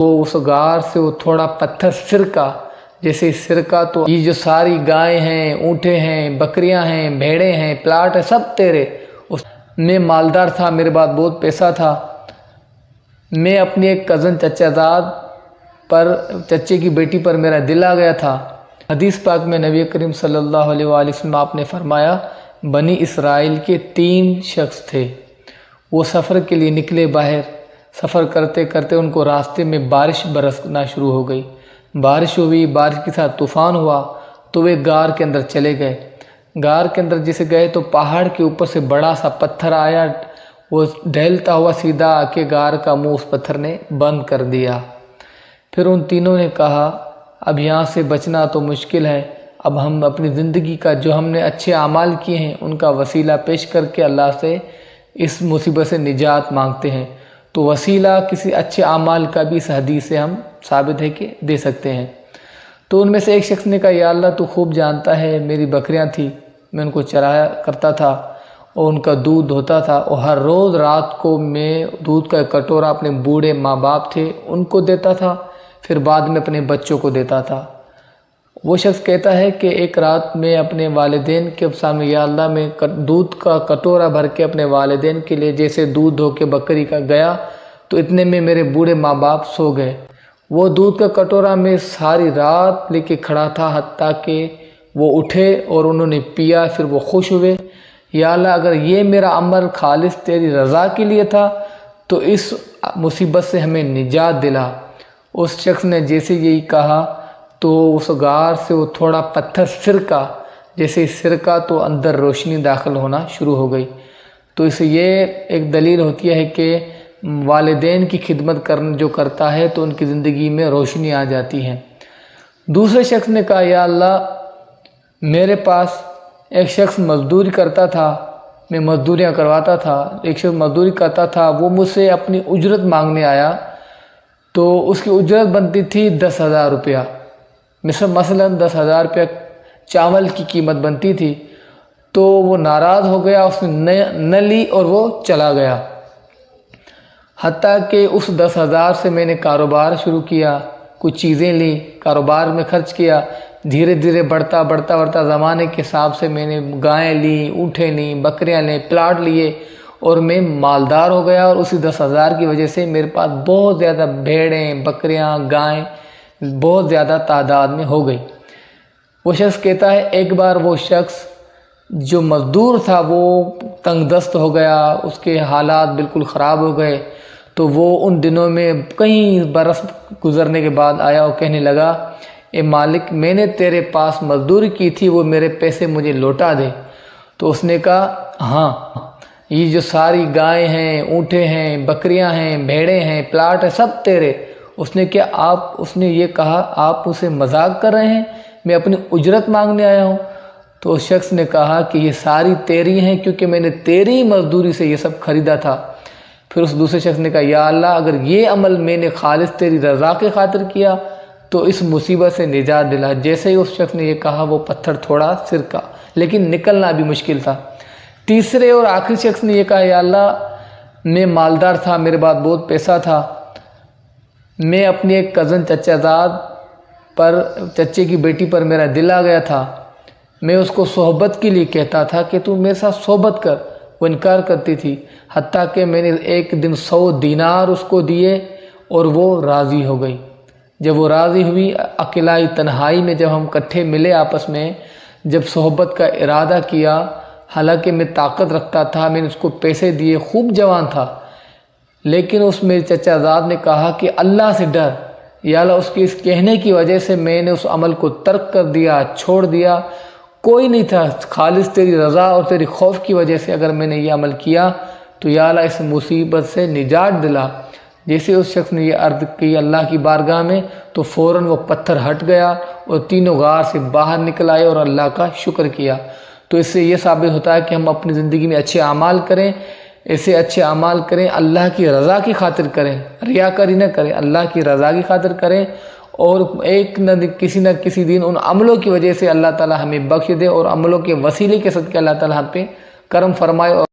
تو اس غار سے وہ تھوڑا پتھر سرکا، جیسے سرکا تو یہ جو ساری گائیں ہیں، اونٹیں ہیں، بکریاں ہیں، بھیڑیں ہیں، پلاٹ ہے، سب تیرے۔ میں مالدار تھا، میرے پاس بہت پیسہ تھا۔ میں اپنی ایک کزن چچا زاد پر، چچے کی بیٹی پر میرا دل آ گیا تھا۔ حدیث پاک میں نبی کریم صلی اللہ علیہ وآلہ وسلم آپ نے فرمایا، بنی اسرائیل کے 3 شخص تھے، وہ سفر کے لیے نکلے باہر۔ سفر کرتے کرتے ان کو راستے میں بارش برسنا شروع ہو گئی۔ بارش ہوئی، بارش کے ساتھ طوفان ہوا، تو وہ غار کے اندر چلے گئے۔ غار کے اندر جیسے گئے تو پہاڑ کے اوپر سے بڑا سا پتھر آیا، وہ ڈھیلتا ہوا سیدھا آ کے غار کا منہ اس پتھر نے بند کر دیا۔ پھر ان تینوں نے کہا، اب یہاں سے بچنا تو مشکل ہے، اب ہم اپنی زندگی کا جو ہم نے اچھے اعمال کیے ہیں ان کا وسیلہ پیش کر کے اللہ سے اس مصیبت سے نجات مانگتے ہیں۔ تو وسیلہ کسی اچھے اعمال کا بھی اس حدیث سے ہم ثابت ہے کہ دے سکتے ہیں۔ تو ان میں سے ایک شخص نے کہا، یا اللہ تو خوب جانتا ہے، میری بکریاں تھیں، میں ان کو چرایا کرتا تھا اور ان کا دودھ ہوتا تھا، اور ہر روز رات کو میں دودھ کا کٹورا اپنے بوڑھے ماں باپ تھے ان کو دیتا تھا، پھر بعد میں اپنے بچوں کو دیتا تھا۔ وہ شخص کہتا ہے کہ ایک رات میں اپنے والدین کے سامنے، یا اللہ میں دودھ کا کٹورا بھر کے اپنے والدین کے لیے جیسے دودھ دھو کے بکری کا گیا، تو اتنے میں میرے بوڑھے ماں باپ سو گئے۔ وہ دودھ کا کٹورا میں ساری رات لے کے کھڑا تھا، حتیٰ کہ وہ اٹھے اور انہوں نے پیا، پھر وہ خوش ہوئے۔ یا اللہ اگر یہ میرا عمل خالص تیری رضا کے لیے تھا تو اس مصیبت سے ہمیں نجات دلا۔ اس شخص نے جیسے یہی کہا تو اس غار سے وہ تھوڑا پتھر سرکا، جیسے سرکا تو اندر روشنی داخل ہونا شروع ہو گئی۔ تو اس سے یہ ایک دلیل ہوتی ہے کہ والدین کی خدمت جو کرتا ہے تو ان کی زندگی میں روشنی آ جاتی ہے۔ دوسرے شخص نے کہا، یا اللہ میرے پاس ایک شخص مزدوری کرتا تھا، میں مزدوریاں کرواتا تھا، ایک شخص مزدوری کرتا تھا، وہ مجھ سے اپنی اجرت مانگنے آیا، تو اس کی اجرت بنتی تھی 10,000 روپیہ، مثلاً 10,000 روپیہ چاول کی قیمت بنتی تھی۔ تو وہ ناراض ہو گیا، اس نے نہ لی اور وہ چلا گیا۔ حتیٰ کہ اس 10,000 سے میں نے کاروبار شروع کیا، کچھ چیزیں لی، کاروبار میں خرچ کیا، دھیرے دھیرے بڑھتا زمانے کے حساب سے میں نے گائیں لیں، اونٹیں لیں، بکریاں لیں، پلاٹ لیے، اور میں مالدار ہو گیا۔ اور اسی 10,000 کی وجہ سے میرے پاس بہت زیادہ بھیڑیں، بکریاں، گائیں بہت زیادہ تعداد میں ہو گئی۔ وہ شخص کہتا ہے، ایک بار وہ شخص جو مزدور تھا وہ تنگ دست ہو گیا، اس کے حالات بالکل خراب ہو گئے، تو وہ ان دنوں میں کئی برس گزرنے کے بعد آیا اور کہنے لگا، اے مالک میں نے تیرے پاس مزدوری کی تھی، وہ میرے پیسے مجھے لوٹا دے۔ تو اس نے کہا، ہاں یہ جو ساری گائیں ہیں، اونٹیں ہیں، بکریاں ہیں، بھیڑیں ہیں، پلاٹ ہے، سب تیرے۔ اس نے یہ کہا، آپ اسے مذاق کر رہے ہیں، میں اپنی اجرت مانگنے آیا ہوں۔ تو اس شخص نے کہا کہ یہ ساری تیری ہیں، کیونکہ میں نے تیری مزدوری سے یہ سب خریدا تھا۔ پھر اس دوسرے شخص نے کہا، یا اللہ اگر یہ عمل میں نے خالص تیری رضا کے خاطر کیا تو اس مصیبت سے نجات دلا۔ جیسے ہی اس شخص نے یہ کہا وہ پتھر تھوڑا سرکا، لیکن نکلنا بھی مشکل تھا۔ تیسرے اور آخری شخص نے یہ کہا، یا اللہ میں مالدار تھا، میرے پاس بہت پیسہ تھا، میں اپنی ایک کزن چچا زاد پر، چچے کی بیٹی پر میرا دل آ گیا تھا، میں اس کو صحبت کے لیے کہتا تھا کہ تو میرے ساتھ صحبت کر، وہ انکار کرتی تھی، حتیٰ کہ میں نے ایک دن 100 دینار اس کو دیے اور وہ راضی ہو گئی۔ جب وہ راضی ہوئی، اکیلائی تنہائی میں جب ہم اکٹھے ملے آپس میں، جب صحبت کا ارادہ کیا، حالانکہ میں طاقت رکھتا تھا، میں نے اس کو پیسے دیے، خوب جوان تھا، لیکن اس میرے چچا زاد نے کہا کہ اللہ سے ڈر، یا اللہ اس کے اس کہنے کی وجہ سے میں نے اس عمل کو ترک کر دیا، چھوڑ دیا، کوئی نہیں تھا، خالص تیری رضا اور تیری خوف کی وجہ سے اگر میں نے یہ عمل کیا تو یا اللہ اس مصیبت سے نجات دلا۔ جیسے اس شخص نے یہ عرض کی اللہ کی بارگاہ میں، تو فوراً وہ پتھر ہٹ گیا اور تینوں غار سے باہر نکل آئے اور اللہ کا شکر کیا۔ تو اس سے یہ ثابت ہوتا ہے کہ ہم اپنی زندگی میں اچھے اعمال کریں، ایسے اچھے اعمال کریں، اللہ کی رضا کی خاطر کریں، ریاکاری نہ کریں، اللہ کی رضا کی خاطر کریں، اور ایک نہ کسی دن ان عملوں کی وجہ سے اللہ تعالی ہمیں بخش دے، اور عملوں کے وسیلے کے صدقے اللہ تعالی ہم پہ کرم فرمائے۔